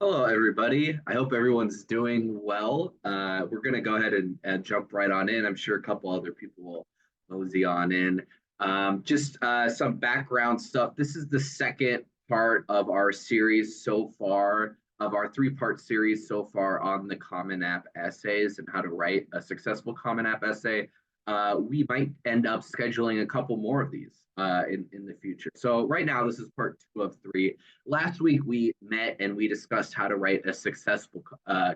Hello, everybody. I hope everyone's doing well. We're going to go ahead and jump right on in. I'm sure a couple other people will mosey on in. Just some background stuff. This is the second part of our series so far, of our three-part series so far on the Common App essays and how to write a successful Common App essay. We might end up scheduling a couple more of these in the future. So right now, this is part two of three. Last week, we met and we discussed how to write a successful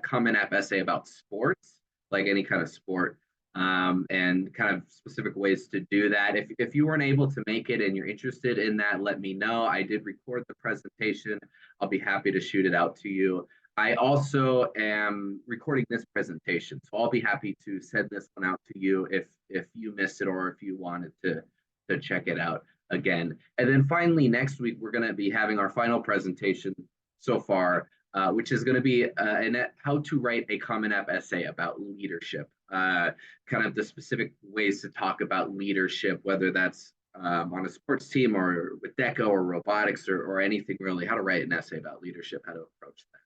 Common App essay about sports, like any kind of sport, and kind of specific ways to do that. If you weren't able to make it and you're interested in that, let me know. I did record the presentation. I'll be happy to shoot it out to you. I also am recording this presentation, so I'll be happy to send this one out to you if you missed it or if you wanted to check it out again. And then finally, next week, we're going to be having our final presentation so far, which is going to be how to write a Common App essay about leadership, kind of the specific ways to talk about leadership, whether that's on a sports team or with DECA or robotics or anything really, how to write an essay about leadership, how to approach that.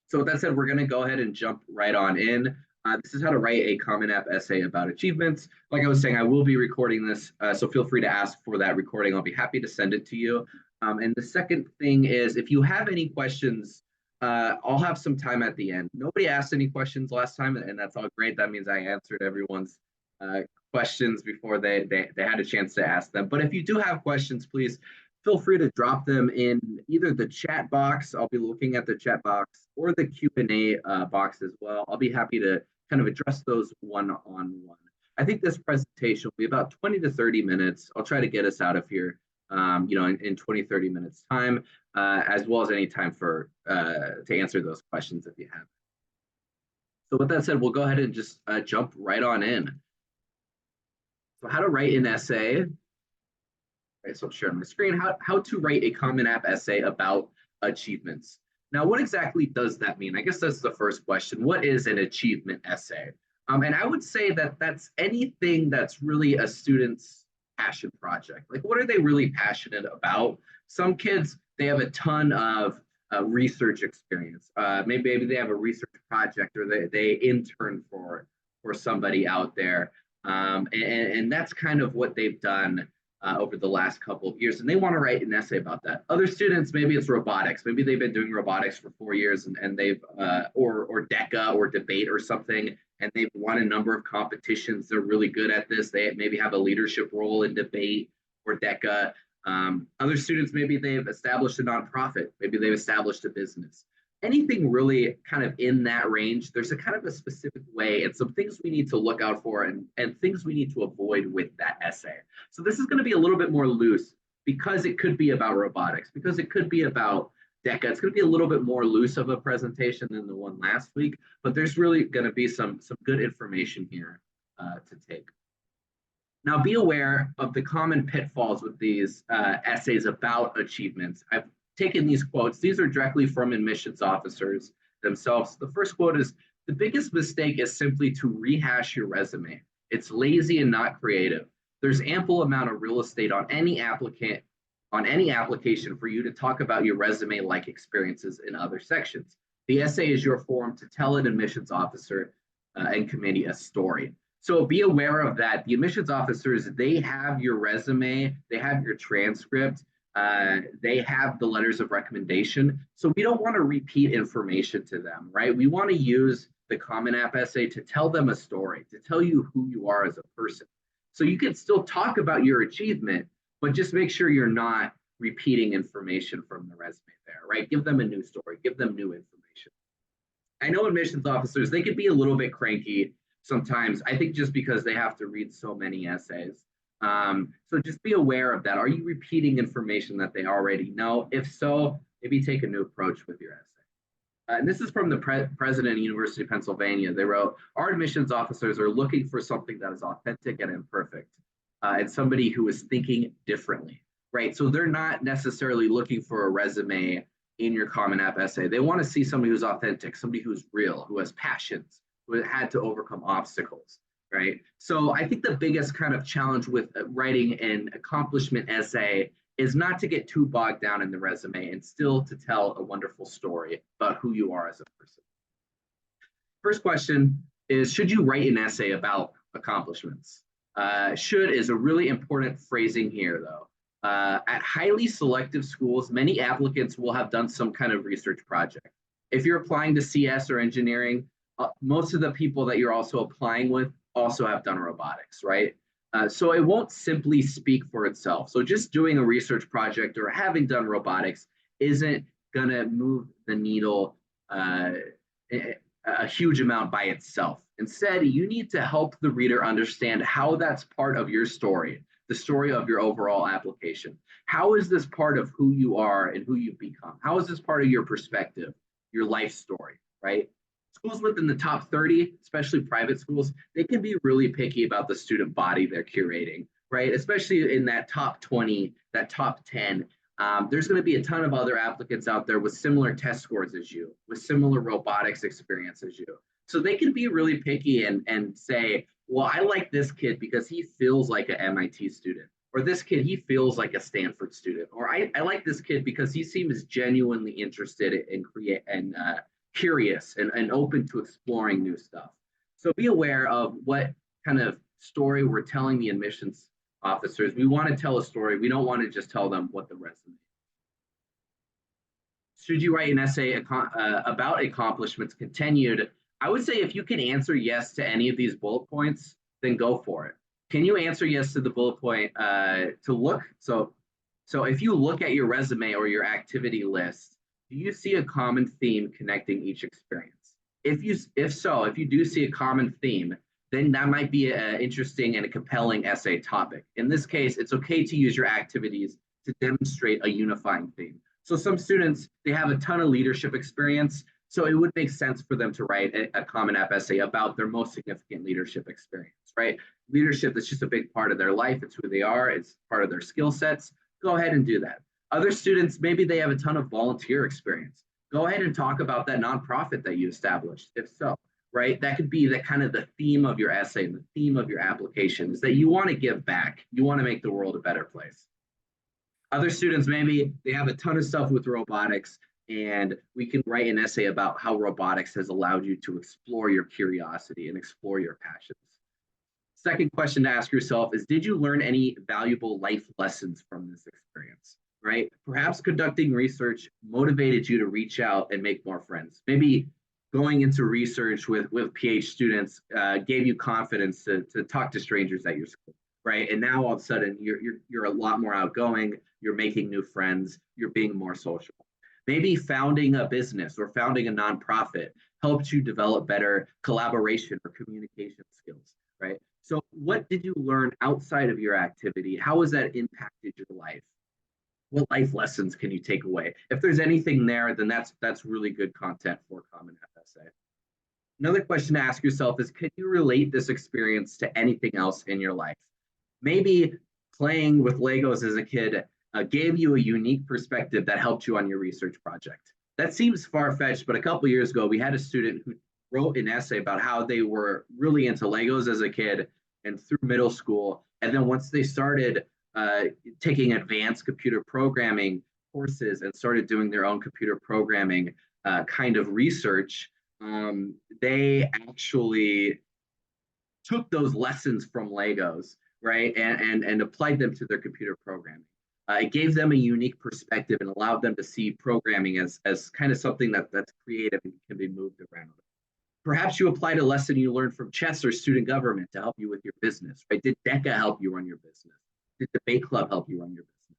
So with that said, we're going to go ahead and jump right on in. This is how to write a Common App essay about achievements. Like I was saying, I will be recording this, so feel free to ask for that recording. I'll be happy to send it to you. And the second thing is, if you have any questions, I'll have some time at the end. Nobody asked any questions last time, and that's all great. That means I answered everyone's uh, questions before they had a chance to ask them. But if you do have questions, please feel free to drop them in either the chat box. I'll be looking at the chat box or the Q&A box as well. I'll be happy to kind of address those one-on-one. I think this presentation will be about 20 to 30 minutes. I'll try to get us out of here, in 20, 30 minutes time, as well as any time for to answer those questions if you have. So with that said, we'll go ahead and just jump right on in. So how to write an essay. Okay, so I'm sharing my screen. How to write a Common App essay about achievements. Now, what exactly does that mean? I guess that's the first question. What is an achievement essay? And I would say that that's anything that's really a student's passion project. Like, what are they really passionate about? Some kids, they have a ton of research experience. Maybe they have a research project or they intern for somebody out there. And that's kind of what they've done over the last couple of years, and they want to write an essay about that. Other students, maybe it's robotics. Maybe they've been doing robotics for 4 years, and they've or DECA or debate or something, and they've won a number of competitions. They're really good at this. They maybe have a leadership role in debate or DECA. Other students, maybe they've established a nonprofit. Maybe they've established a business. Anything really kind of in that range, there's a kind of a specific way and some things we need to look out for and things we need to avoid with that essay. So this is going to be a little bit more loose because it could be about robotics, because it could be about DECA. It's going to be a little bit more loose of a presentation than the one last week, but there's really going to be some good information here to take. Now, be aware of the common pitfalls with these essays about achievements. I've taken these quotes. These are directly from admissions officers themselves. The first quote is, "The biggest mistake is simply to rehash your resume. It's lazy and not creative. There's ample amount of real estate on any application for you to talk about your resume-like experiences in other sections. The essay is your forum to tell an admissions officer and committee a story." So be aware of that. The admissions officers, they have your resume, they have your transcript, they have the letters of recommendation. So we don't want to repeat information to them, right? We want to use the Common App essay to tell them a story, to tell you who you are as a person. So you can still talk about your achievement, but just make sure you're not repeating information from the resume there, right? Give them a new story, give them new information. I know admissions officers, they could be a little bit cranky sometimes. I think just because they have to read so many essays. So just be aware of that. Are you repeating information that they already know? If so, maybe take a new approach with your essay. And this is from the president of University of Pennsylvania. They wrote, "Our admissions officers are looking for something that is authentic and imperfect, and somebody who is thinking differently," right? So they're not necessarily looking for a resume in your Common App essay. They want to see somebody who's authentic, somebody who's real, who has passions, who had to overcome obstacles, right? So I think the biggest kind of challenge with writing an accomplishment essay is not to get too bogged down in the resume and still to tell a wonderful story about who you are as a person. First question is, should you write an essay about accomplishments? Should is a really important phrasing here, though. At highly selective schools, many applicants will have done some kind of research project. If you're applying to CS or engineering, most of the people that you're also applying with also have done robotics, right? So it won't simply speak for itself. So just doing a research project or having done robotics isn't going to move the needle a huge amount by itself. Instead, you need to help the reader understand how that's part of your story, the story of your overall application. How is this part of who you are and who you've become? How is this part of your perspective, your life story, right? Schools within the top 30, especially private schools, they can be really picky about the student body they're curating, right? Especially in that top 20, that top 10. There's going to be a ton of other applicants out there with similar test scores as you, with similar robotics experience as you. So they can be really picky and say, well, I like this kid because he feels like an MIT student, or this kid, he feels like a Stanford student, or I like this kid because he seems genuinely interested in create and curious and open to exploring new stuff. So be aware of what kind of story we're telling the admissions officers. We want to tell a story. We don't want to just tell them what the resume is. Should you write an essay about accomplishments continued? I would say if you can answer yes to any of these bullet points, then go for it. Can you answer yes to the bullet point to look? So if you look at your resume or your activity list, do you see a common theme connecting each experience? If so, if you do see a common theme, then that might be an interesting and a compelling essay topic. In this case, it's okay to use your activities to demonstrate a unifying theme. So some students, they have a ton of leadership experience, so it would make sense for them to write a Common App essay about their most significant leadership experience, right? Leadership is just a big part of their life. It's who they are. It's part of their skill sets. Go ahead and do that. Other students, maybe they have a ton of volunteer experience. Go ahead and talk about that nonprofit that you established, if so, right? That could be the kind of the theme of your essay, the theme of your application is that you want to give back. You want to make the world a better place. Other students, maybe they have a ton of stuff with robotics, and we can write an essay about how robotics has allowed you to explore your curiosity and explore your passions. Second question to ask yourself is, did you learn any valuable life lessons from this experience, right? Perhaps conducting research motivated you to reach out and make more friends. Maybe going into research with PH students gave you confidence to talk to strangers at your school, right? And now all of a sudden you're a lot more outgoing, you're making new friends, you're being more social. Maybe founding a business or founding a nonprofit helped you develop better collaboration or communication skills, right? So what did you learn outside of your activity? How has that impacted your life? What life lessons can you take away? If there's anything there, then that's really good content for Common App essay. Another question to ask yourself is, can you relate this experience to anything else in your life? Maybe playing with Legos as a kid gave you a unique perspective that helped you on your research project. That seems far-fetched, but a couple years ago, we had a student who wrote an essay about how they were really into Legos as a kid and through middle school. And then once they started taking advanced computer programming courses and started doing their own computer programming kind of research, they actually took those lessons from Legos, right, and applied them to their computer programming. It gave them a unique perspective and allowed them to see programming as kind of something that's creative and can be moved around. Perhaps you applied a lesson you learned from chess or student government to help you with your business, right? Did DECA help you run your business? Did Debate Club help you run your business?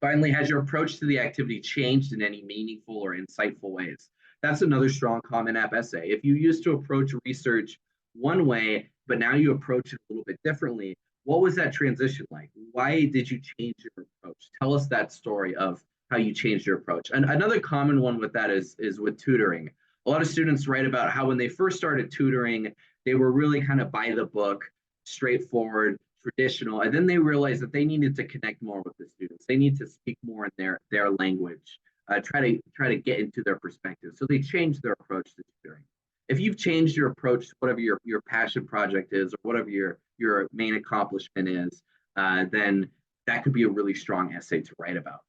Finally, has your approach to the activity changed in any meaningful or insightful ways? That's another strong Common App essay. If you used to approach research one way, but now you approach it a little bit differently, what was that transition like? Why did you change your approach? Tell us that story of how you changed your approach. And another common one with that is with tutoring. A lot of students write about how when they first started tutoring, they were really kind of by the book, straightforward, traditional, and then they realized that they needed to connect more with the students. They need to speak more in their language, try to get into their perspective. So they changed their approach to tutoring. If you've changed your approach to whatever your passion project is or whatever your main accomplishment is, then that could be a really strong essay to write about.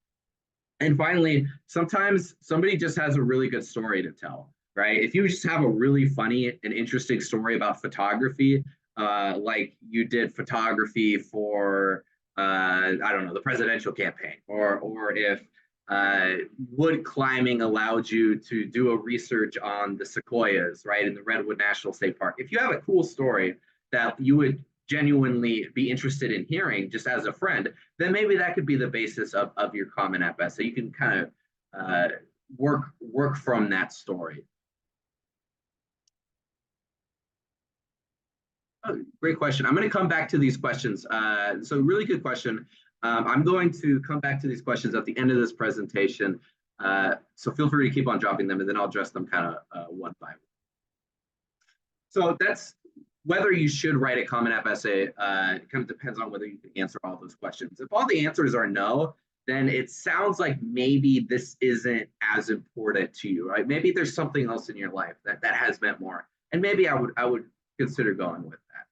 And finally, sometimes somebody just has a really good story to tell, right? If you just have a really funny and interesting story about photography, like you did photography for, I don't know, the presidential campaign, or if wood climbing allowed you to do a research on the sequoias, right, in the Redwood National State Park. If you have a cool story that you would genuinely be interested in hearing just as a friend, then maybe that could be the basis of your Common App essay. You can kind of work from that story. Oh, great question. I'm going to come back to these questions. So really good question. I'm going to come back to these questions at the end of this presentation. So feel free to keep on dropping them, and then I'll address them kind of one by one. So that's whether you should write a Common App essay. It kind of depends on whether you can answer all those questions. If all the answers are no, then it sounds like maybe this isn't as important to you, right? Maybe there's something else in your life that has meant more, and maybe I would consider going with that.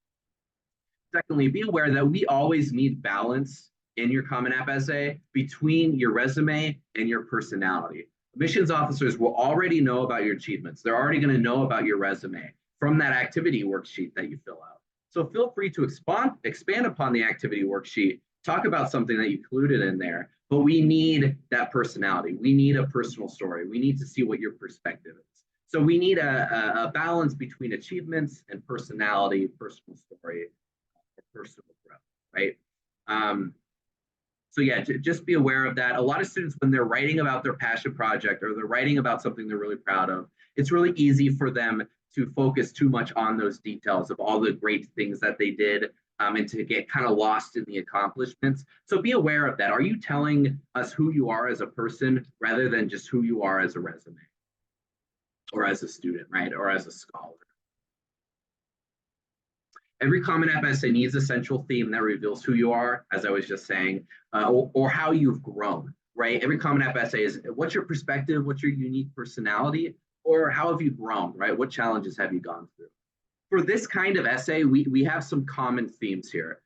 Secondly, be aware that we always need balance in your Common App essay between your resume and your personality. Admissions officers will already know about your achievements. They're already going to know about your resume from that activity worksheet that you fill out. So feel free to expand upon the activity worksheet, talk about something that you included in there, but we need that personality. We need a personal story. We need to see what your perspective is. So we need a balance between achievements and personality, personal story, personal growth, right? So yeah, just be aware of that. A lot of students, when they're writing about their passion project or they're writing about something they're really proud of, it's really easy for them to focus too much on those details of all the great things that they did, and to get kind of lost in the accomplishments. So be aware of that. Are you telling us who you are as a person rather than just who you are as a resume or as a student, right? Or as a scholar? Every Common App essay needs a central theme that reveals who you are, as I was just saying, or how you've grown, right? Every Common App essay is what's your perspective, what's your unique personality, or how have you grown, right? What challenges have you gone through? For this kind of essay, we have some common themes here.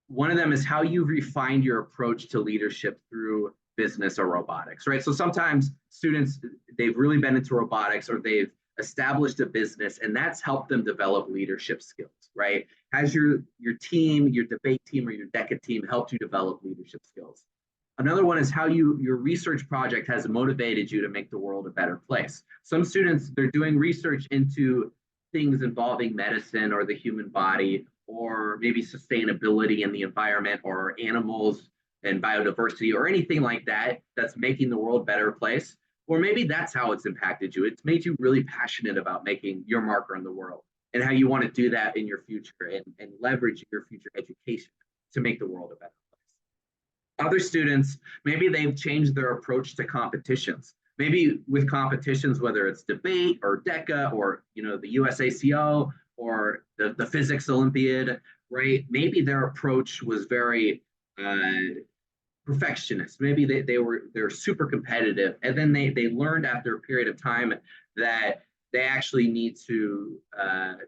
One of them is how you've refined your approach to leadership through business or robotics, right? So sometimes students, they've really been into robotics or they've established a business, and that's helped them develop leadership skills, right? Has your team, your debate team or your DECA team helped you develop leadership skills? Another one is how your research project has motivated you to make the world a better place. Some students, they're doing research into things involving medicine or the human body, or maybe sustainability in the environment or animals and biodiversity or anything like that that's making the world a better place. Or maybe that's how it's impacted you. It's made you really passionate about making your marker in the world and how you want to do that in your future and leverage your future education to make the world a better place. Other students, maybe they've changed their approach to competitions. Maybe with competitions, whether it's debate or DECA or the USACO or the physics Olympiad, right? Maybe their approach was very perfectionist. Maybe they're super competitive, and then they learned after a period of time that they actually need to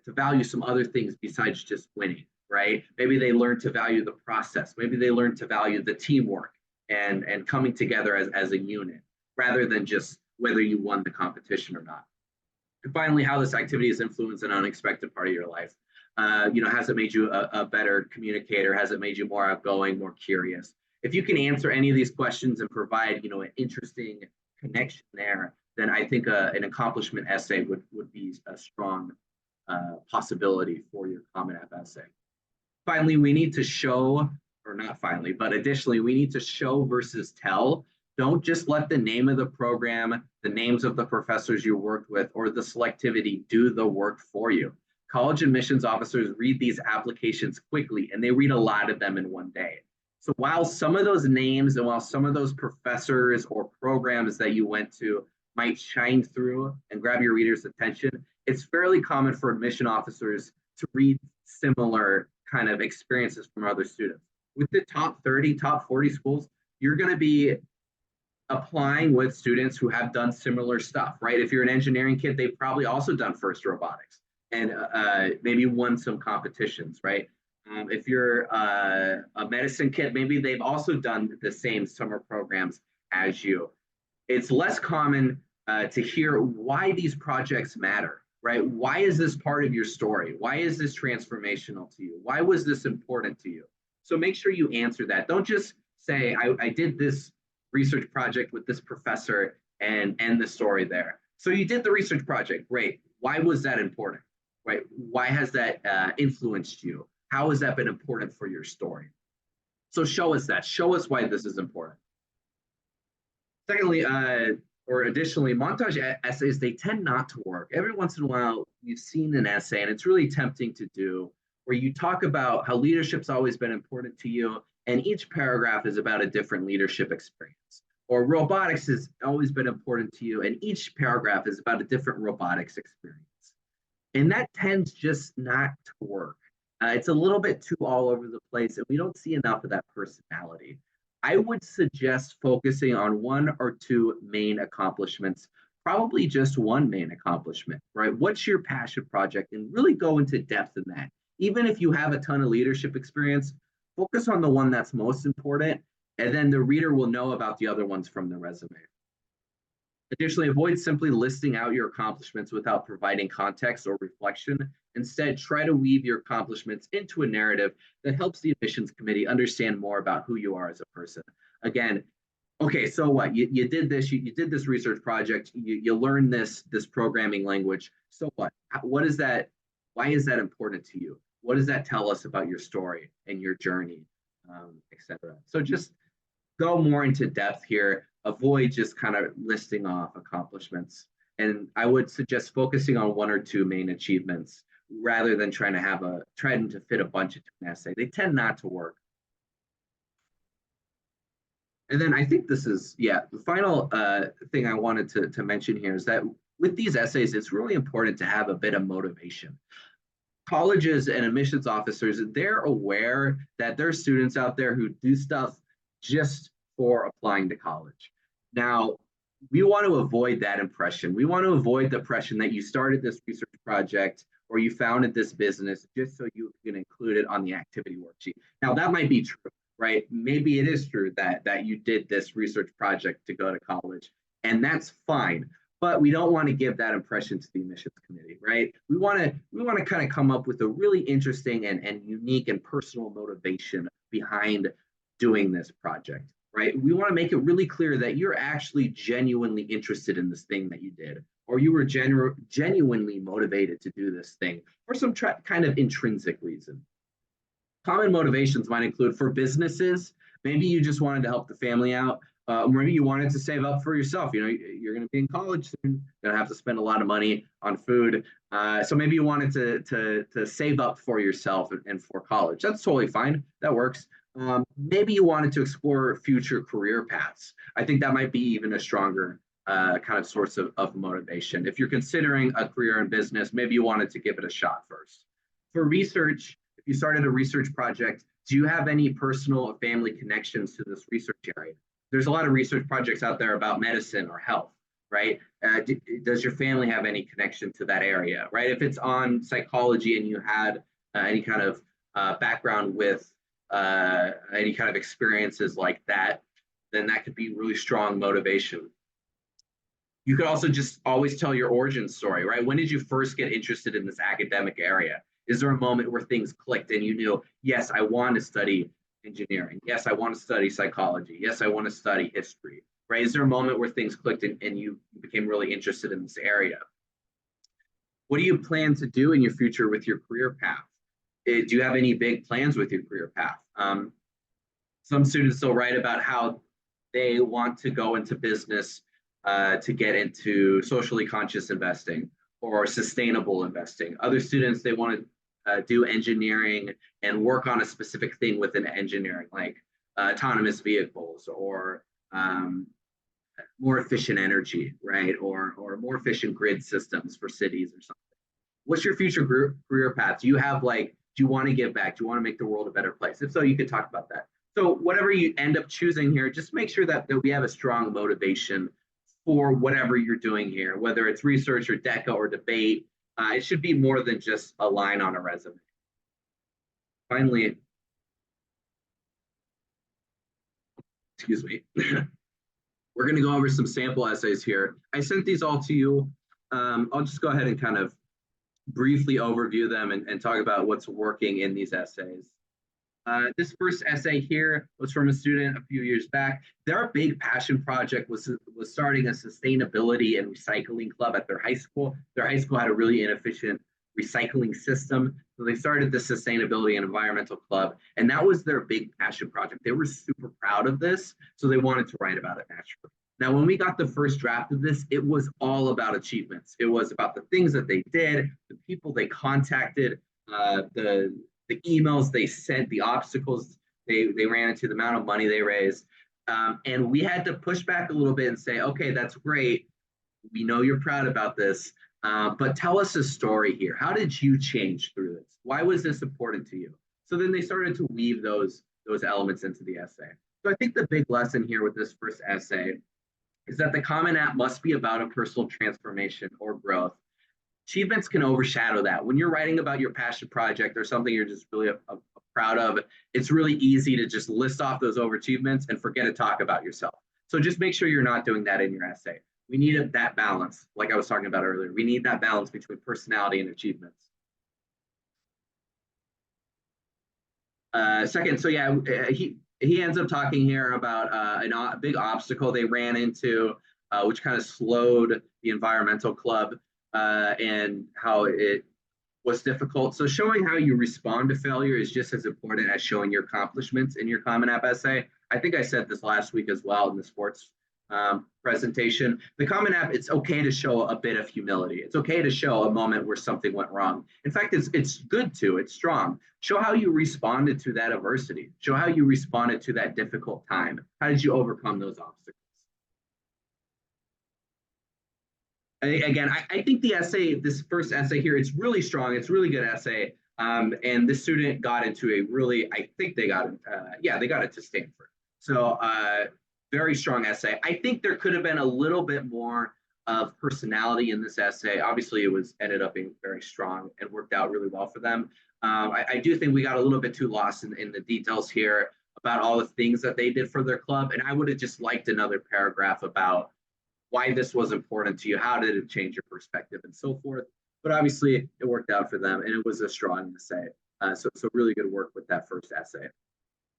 value some other things besides just winning, right? Maybe they learned to value the process. Maybe they learned to value the teamwork and coming together as a unit rather than just whether you won the competition or not. And finally, how this activity has influenced an unexpected part of your life. Has it made you a better communicator? Has it made you more outgoing, more curious? If you can answer any of these questions and provide, an interesting connection there, then I think an accomplishment essay would be a strong possibility for your Common App essay. Finally, we need to show, or not finally, but additionally, we need to show versus tell. Don't just let the name of the program, the names of the professors you worked with, or the selectivity do the work for you. College admissions officers read these applications quickly, and they read a lot of them in one day. So while some of those names and while some of those professors or programs that you went to might shine through and grab your reader's attention, it's fairly common for admission officers to read similar kind of experiences from other students. With the top 30, top 40 schools, you're going to be applying with students who have done similar stuff, right? If you're an engineering kid, they've probably also done FIRST robotics and maybe won some competitions, right? If you're a medicine kid, maybe they've also done the same summer programs as you. It's less common to hear why these projects matter, right? Why is this part of your story? Why is this transformational to you? Why was this important to you? So make sure you answer that. Don't just say, I did this research project with this professor and end the story there. So you did the research project, great. Why was that important, right? Why has that influenced you? How has that been important for your story? So show us that. Show us why this is important. Secondly, or additionally, montage essays, they tend not to work. Every once in a while, you've seen an essay, and it's really tempting to do, where you talk about how leadership's always been important to you, and each paragraph is about a different leadership experience. Or robotics has always been important to you, and each paragraph is about a different robotics experience. And that tends just not to work. It's a little bit too all over the place, and we don't see enough of that personality. I would suggest focusing on one or two main accomplishments, probably just one main accomplishment, right? What's your passion project? And really go into depth in that. Even if you have a ton of leadership experience, focus on the one that's most important, and then the reader will know about the other ones from the resume. Additionally, avoid simply listing out your accomplishments without providing context or reflection. Instead, try to weave your accomplishments into a narrative that helps the admissions committee understand more about who you are as a person. Again, okay, so what? You did this, you did this research project, you learned this programming language. So what? What is that? Why is that important to you? What does that tell us about your story and your journey, etc.? So just go more into depth here. Avoid just kind of listing off accomplishments. And I would suggest focusing on one or two main achievements rather than trying to fit a bunch into an essay. They tend not to work. And then I think this is, yeah, the final thing I wanted to mention here is that with these essays, it's really important to have a bit of motivation. Colleges and admissions officers, they're aware that there are students out there who do stuff just for applying to college. Now, we want to avoid that impression. We want to avoid the impression that you started this research project or you founded this business just so you can include it on the activity worksheet. Now, that might be true, right? Maybe it is true that you did this research project to go to college, and that's fine. But we don't want to give that impression to the admissions committee, right? We want to kind of come up with a really interesting and unique and personal motivation behind doing this project, right? We want to make it really clear that you're actually genuinely interested in this thing that you did, or you were genuinely motivated to do this thing for some kind of intrinsic reason. Common motivations might include for businesses, maybe you just wanted to help the family out. Maybe you wanted to save up for yourself. You know, you're going to be in college soon. You're going to have to spend a lot of money on food. So maybe you wanted to save up for yourself and for college. That's totally fine. That works. Maybe you wanted to explore future career paths. I think that might be even a stronger kind of source of motivation. If you're considering a career in business, maybe you wanted to give it a shot first. For research, if you started a research project, do you have any personal or family connections to this research area? There's a lot of research projects out there about medicine or health, right? Does your family have any connection to that area, right? If it's on psychology and you had any kind of background with any kind of experiences like that, then that could be really strong motivation. You could also just always tell your origin story, right? When did you first get interested in this academic area? Is there a moment where things clicked and you knew, yes, I want to study engineering. Yes, I want to study psychology. Yes, I want to study history, right? Is there a moment where things clicked and you became really interested in this area? What do you plan to do in your future with your career path? Do you have any big plans with your career path? Some students still write about how they want to go into business to get into socially conscious investing or sustainable investing. Other students, they want to do engineering and work on a specific thing within engineering, like autonomous vehicles or more efficient energy, right? Or more efficient grid systems for cities or something. What's your future career path? Do you have do you want to give back? Do you want to make the world a better place? If so, you could talk about that. So whatever you end up choosing here, just make sure that we have a strong motivation for whatever you're doing here, whether it's research or DECA or debate. It should be more than just a line on a resume. finally, excuse me, we're going to go over some sample essays here. I sent these all to you. I'll just go ahead and kind of briefly overview them and talk about what's working in these essays. This first essay here was from a student a few years back. Their big passion project was starting a sustainability and recycling club at their high school. Their high school had a really inefficient recycling system. So they started the sustainability and environmental club, and that was their big passion project. They were super proud of this, so they wanted to write about it naturally. Now, when we got the first draft of this, it was all about achievements. It was about the things that they did, the people they contacted, the emails they sent, the obstacles they ran into, the amount of money they raised. And we had to push back a little bit and say, okay, that's great. We know you're proud about this, but tell us a story here. How did you change through this? Why was this important to you? So then they started to weave those elements into the essay. So I think the big lesson here with this first essay is that the Common App must be about a personal transformation or growth. Achievements can overshadow that. When you're writing about your passion project or something you're just really proud of, it's really easy to just list off those overachievements and forget to talk about yourself. So just make sure you're not doing that in your essay. We need that balance, like I was talking about earlier. We need that balance between personality and achievements. Second, so yeah, he ends up talking here about a big obstacle they ran into, which kind of slowed the environmental club and how it was difficult. So showing how you respond to failure is just as important as showing your accomplishments in your Common App essay. I think I said this last week as well in the sports presentation. The Common App, it's okay to show a bit of humility. It's okay to show a moment where something went wrong. In fact, it's good to, it's strong. Show how you responded to that adversity. Show how you responded to that difficult time. How did you overcome those obstacles? Again, I think the essay, this first essay here, it's really strong. It's a really good essay. And this student got into a really, I think they got it, yeah, they got it to Stanford. So very strong essay. I think there could have been a little bit more of personality in this essay. Obviously, it was ended up being very strong and worked out really well for them. I do think we got a little bit too lost in the details here about all the things that they did for their club. And I would have just liked another paragraph about why this was important to you, how did it change your perspective, and so forth. But obviously, it worked out for them, and it was a strong essay. So really good work with that first essay.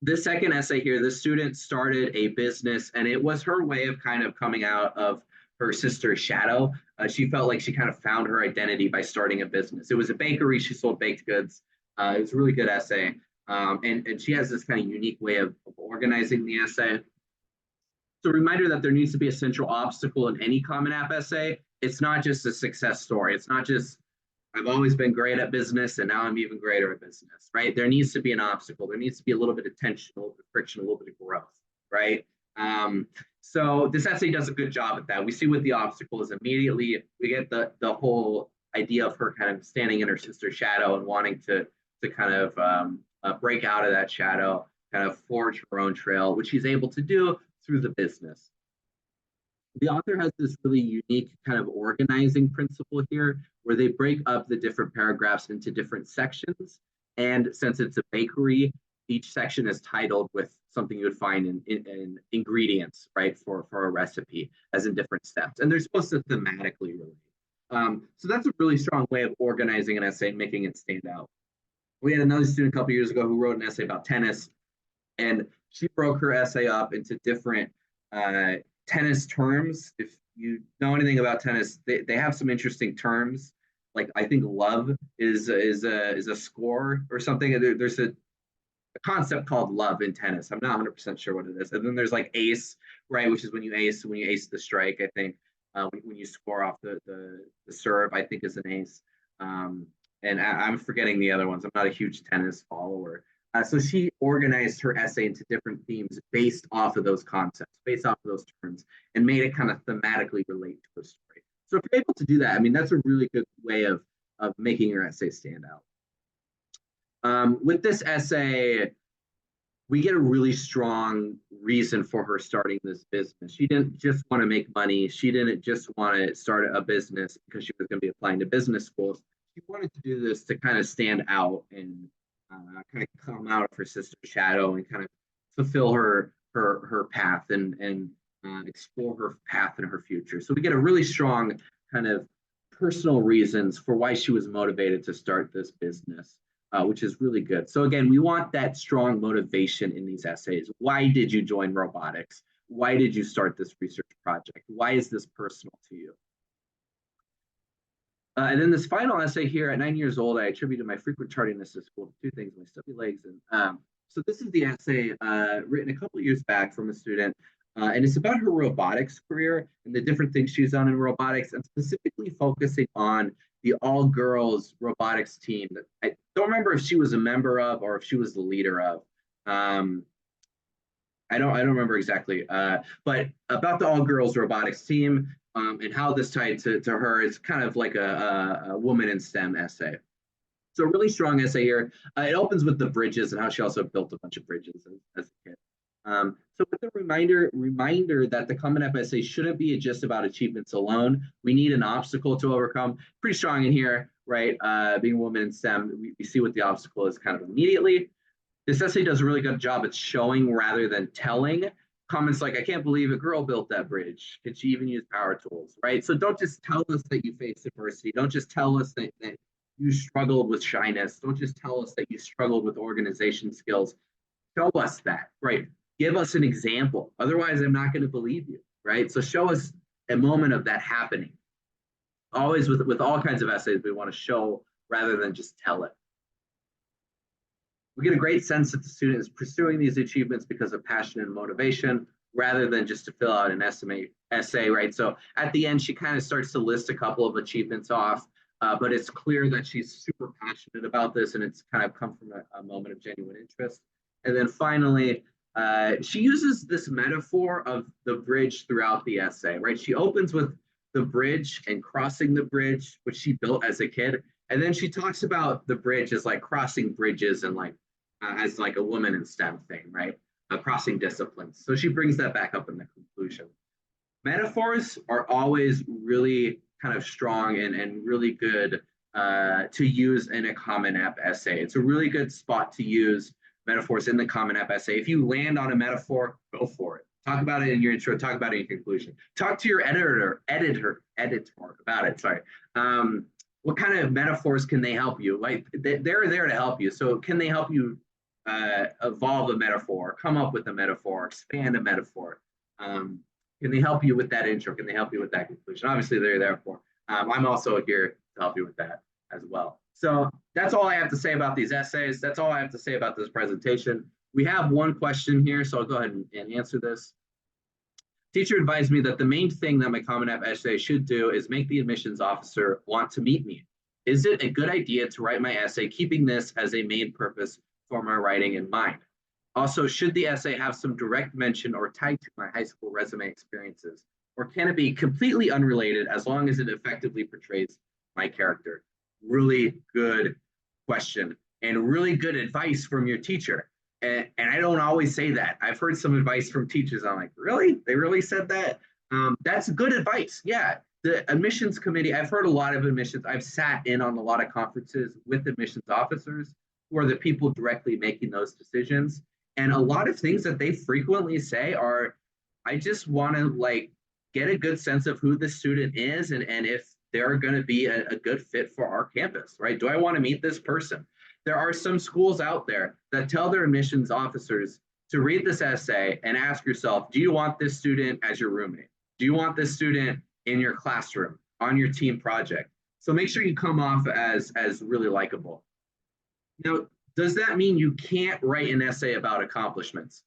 This second essay here, the student started a business, and it was her way of kind of coming out of her sister's shadow. She felt like she kind of found her identity by starting a business. It was a bakery. She sold baked goods. It was a really good essay. And she has this kind of unique way of organizing the essay. So a reminder that there needs to be a central obstacle in any Common App essay. It's not just a success story. It's not just, I've always been great at business and now I'm even greater at business, right? There needs to be an obstacle. There needs to be a little bit of tension, a little bit of friction, a little bit of growth, right? So this essay does a good job at that. We see what the obstacle is immediately. We get the whole idea of her kind of standing in her sister's shadow and wanting to kind of break out of that shadow, kind of forge her own trail, which she's able to do through the business. The author has this really unique kind of organizing principle here where they break up the different paragraphs into different sections. And since it's a bakery, each section is titled with something you would find in ingredients, right, for a recipe, as in different steps. And they're supposed to thematically relate. So that's a really strong way of organizing an essay and making it stand out. We had another student a couple years ago who wrote an essay about tennis, and she broke her essay up into different tennis terms. If you know anything about tennis, they have some interesting terms. Like I think love is a score or something. There's a concept called love in tennis. I'm not 100% sure what it is. And then there's like ace, right, which is when you ace the strike. I think when you score off the serve, I think is an ace. And I'm forgetting the other ones. I'm not a huge tennis follower. So she organized her essay into different themes based off of those concepts, based off of those terms, and made it kind of thematically relate to the story. So if you're able to do that, I mean, that's a really good way of making your essay stand out. With this essay, we get a really strong reason for her starting this business. She didn't just want to make money. She didn't just want to start a business because she was going to be applying to business schools. She wanted to do this to kind of stand out and kind of come out of her sister's shadow and kind of fulfill her path and explore her path and her future. So we get a really strong kind of personal reasons for why she was motivated to start this business, which is really good. So again, we want that strong motivation in these essays. Why did you join robotics? Why did you start this research project? Why is this personal to you? And then this final essay here, at 9 years old, I attributed my frequent tardiness to school to two things: my stubby legs. And so this is the essay written a couple of years back from a student, and it's about her robotics career and the different things she's done in robotics, and specifically focusing on the all-girls robotics team that I don't remember if she was a member of or if she was the leader of. Um, I don't remember exactly, but about the all-girls robotics team, and how this tied to her. It's kind of like a woman in STEM essay. So a really strong essay here. It opens with the bridges and how she also built a bunch of bridges as a kid. So with the reminder that the Common App essay shouldn't be just about achievements alone. We need an obstacle to overcome. Pretty strong in here, right? Being a woman in STEM, we see what the obstacle is kind of immediately. This essay does a really good job at showing rather than telling. Comments like, I can't believe a girl built that bridge. Did she even use power tools, right? So don't just tell us that you faced adversity. Don't just tell us that you struggled with shyness. Don't just tell us that you struggled with organization skills. Show us that, right? Give us an example. Otherwise, I'm not going to believe you, right? So show us a moment of that happening. Always with all kinds of essays, we want to show rather than just tell it. We get a great sense that the student is pursuing these achievements because of passion and motivation rather than just to fill out an essay, right? So at the end, she kind of starts to list a couple of achievements off, but it's clear that she's super passionate about this and it's kind of come from a moment of genuine interest. And then finally, she uses this metaphor of the bridge throughout the essay, right? She opens with the bridge and crossing the bridge, which she built as a kid. And then she talks about the bridge as like crossing bridges and like as like a woman in STEM thing, right? Crossing disciplines. So she brings that back up in the conclusion. Metaphors are always really kind of strong and really good to use in a Common App essay. It's a really good spot to use metaphors in the Common App essay. If you land on a metaphor, go for it. Talk about it in your intro, talk about it in your conclusion. Talk to your editor about it, sorry. What kind of metaphors can they help you? Like they're there to help you. So can they help you evolve a metaphor, come up with a metaphor, expand a metaphor? Can they help you with that intro? Can they help you with that conclusion? Obviously, they're there for. I'm also here to help you with that as well. So that's all I have to say about these essays. That's all I have to say about this presentation. We have one question here, so I'll go ahead and answer this. Teacher advised me that the main thing that my Common App essay should do is make the admissions officer want to meet me. Is it a good idea to write my essay keeping this as a main purpose for my writing in mind? Also, should the essay have some direct mention or tied to my high school resume experiences? Or can it be completely unrelated as long as it effectively portrays my character? Really good question and really good advice from your teacher. And I don't always say that. I've heard some advice from teachers. I'm like, really? They really said that? That's good advice. Yeah. The admissions committee, I've heard a lot of admissions. I've sat in on a lot of conferences with admissions officers who are the people directly making those decisions. And a lot of things that they frequently say are, I just want to like get a good sense of who the student is and if they're going to be a good fit for our campus, right? Do I want to meet this person? There are some schools out there that tell their admissions officers to read this essay and ask yourself, do you want this student as your roommate? Do you want this student in your classroom, on your team project? So make sure you come off as really likable. Now, does that mean you can't write an essay about accomplishments?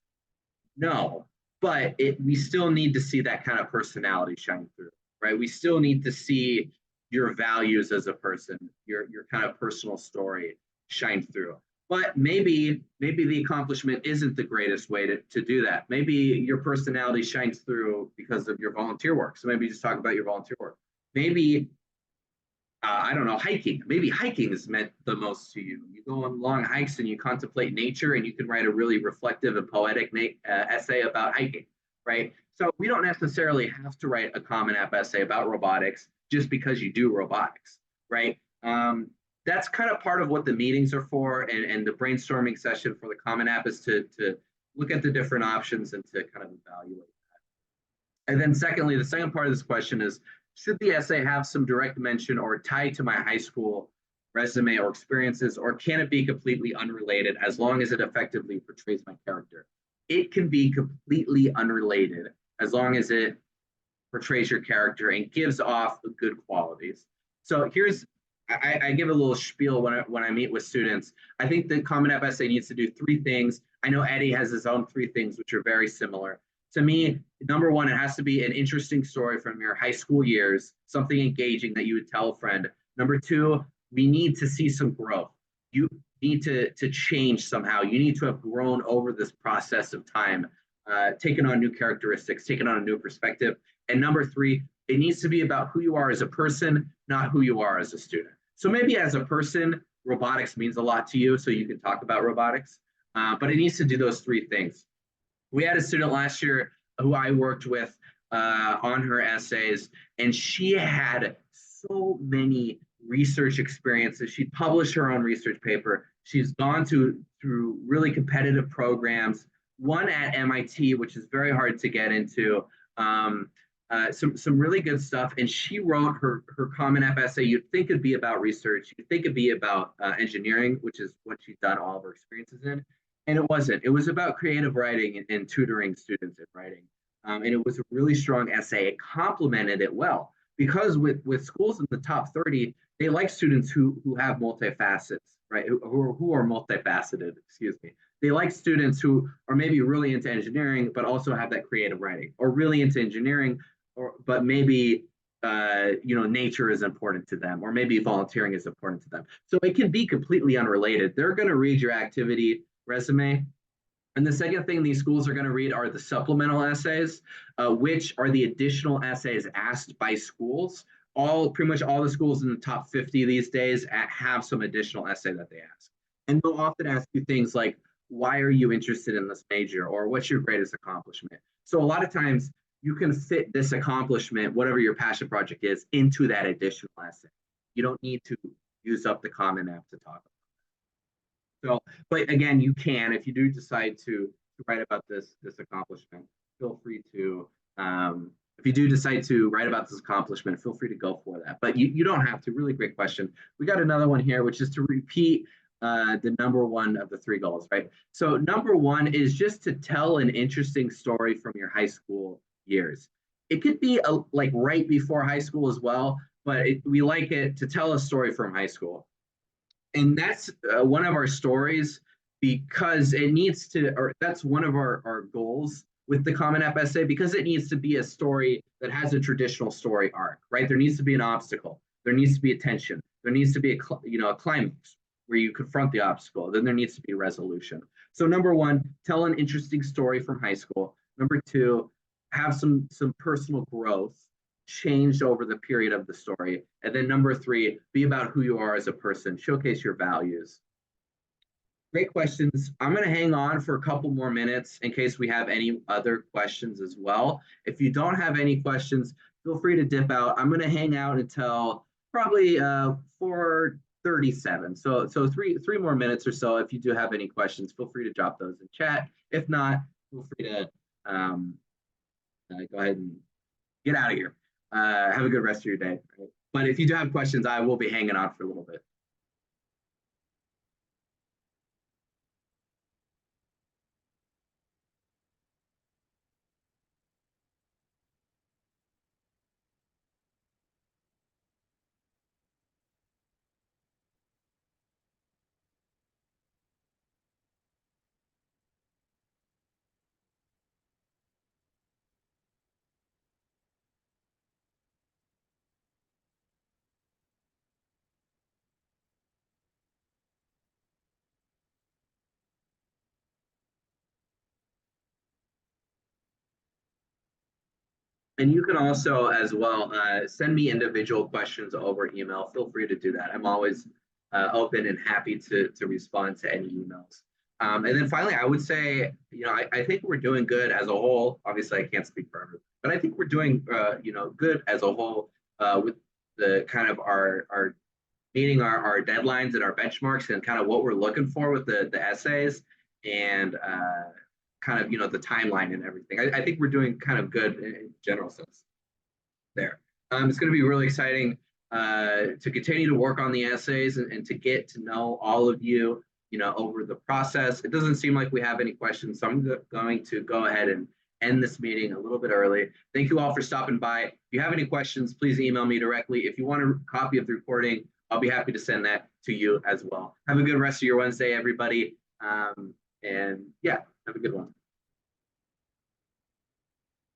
No, but we still need to see that kind of personality shine through, right? We still need to see your values as a person, your kind of personal story shine through. But maybe the accomplishment isn't the greatest way to do that. Maybe your personality shines through because of your volunteer work. So maybe just talk about your volunteer work. Maybe I don't know, hiking. Maybe hiking is meant the most to you. You go on long hikes and you contemplate nature, and you can write a really reflective and poetic essay about hiking, right? So we don't necessarily have to write a Common App essay about robotics just because you do robotics, right? that's kind of part of what the meetings are for, and the brainstorming session for the Common App is to look at the different options and to kind of evaluate. And then secondly, the second part of this question is, should the essay have some direct mention or tie to my high school resume or experiences, or can it be completely unrelated as long as it effectively portrays my character? It can be completely unrelated as long as it portrays your character and gives off good qualities. So I give a little spiel when I meet with students. I think the Common App essay needs to do three things. I know Eddie has his own three things, which are very similar. To me, number one, it has to be an interesting story from your high school years, something engaging that you would tell a friend. Number two, we need to see some growth. You need to change somehow. You need to have grown over this process of time, taken on new characteristics, taken on a new perspective. And number three, it needs to be about who you are as a person, not who you are as a student. So maybe as a person, robotics means a lot to you, so you can talk about robotics, but it needs to do those three things. We had a student last year who I worked with on her essays, and she had so many research experiences. She published her own research paper. She's gone through really competitive programs, one at MIT, which is very hard to get into. Some really good stuff. And she wrote her Common App essay. You'd think it'd be about research. You'd think it'd be about engineering, which is what she's done all of her experiences in. And it wasn't. It was about creative writing and tutoring students in writing. And it was a really strong essay. It complemented it well because with schools in the top 30, they like students who have multifacets, right? Who are multifaceted, excuse me. They like students who are maybe really into engineering, but also have that creative writing, or really into engineering, but maybe nature is important to them, or maybe volunteering is important to them. So it can be completely unrelated. They're going to read your activity resume. And the second thing these schools are going to read are the supplemental essays, which are the additional essays asked by schools. Pretty much all the schools in the top 50 these days have some additional essay that they ask. And they'll often ask you things like, why are you interested in this major? Or what's your greatest accomplishment? So a lot of times you can fit this accomplishment, whatever your passion project is, into that additional essay. You don't need to use up the Common App to talk about. So, but again, you can, if you do decide to write about this accomplishment, feel free to, if you do decide to write about this accomplishment, feel free to go for that. But you don't have to. Really great question. We got another one here, which is to repeat the number one of the three goals, right? So number one is just to tell an interesting story from your high school years. It could be like right before high school as well, but we like it to tell a story from high school. And that's one of our stories because it needs to, or that's one of our goals with the Common App essay, because it needs to be a story that has a traditional story arc, right? There needs to be an obstacle. There needs to be a tension. There needs to be a climax where you confront the obstacle. Then there needs to be a resolution. So number one, tell an interesting story from high school. Number two, have some personal growth changed over the period of the story. And then number three, be about who you are as a person, showcase your values. Great questions. I'm going to hang on for a couple more minutes in case we have any other questions as well. If you don't have any questions, feel free to dip out. I'm going to hang out until probably 4:37. So three more minutes or so. If you do have any questions, feel free to drop those in chat. If not, feel free to go ahead and get out of here. Have a good rest of your day. But if you do have questions, I will be hanging on for a little bit. And you can also, as well, send me individual questions over email. Feel free to do that. I'm always open and happy to respond to any emails. And then finally, I would say, I think we're doing good as a whole. Obviously, I can't speak for everyone, but I think we're doing, good as a whole with the kind of our meeting our deadlines and our benchmarks and kind of what we're looking for with the essays and kind of, the timeline and everything. I think we're doing kind of good in general sense there. It's going to be really exciting to continue to work on the essays and to get to know all of you, over the process. It doesn't seem like we have any questions, so I'm going to go ahead and end this meeting a little bit early. Thank you all for stopping by. If you have any questions, please email me directly. If you want a copy of the recording, I'll be happy to send that to you as well. Have a good rest of your Wednesday, everybody. And yeah, have a good one.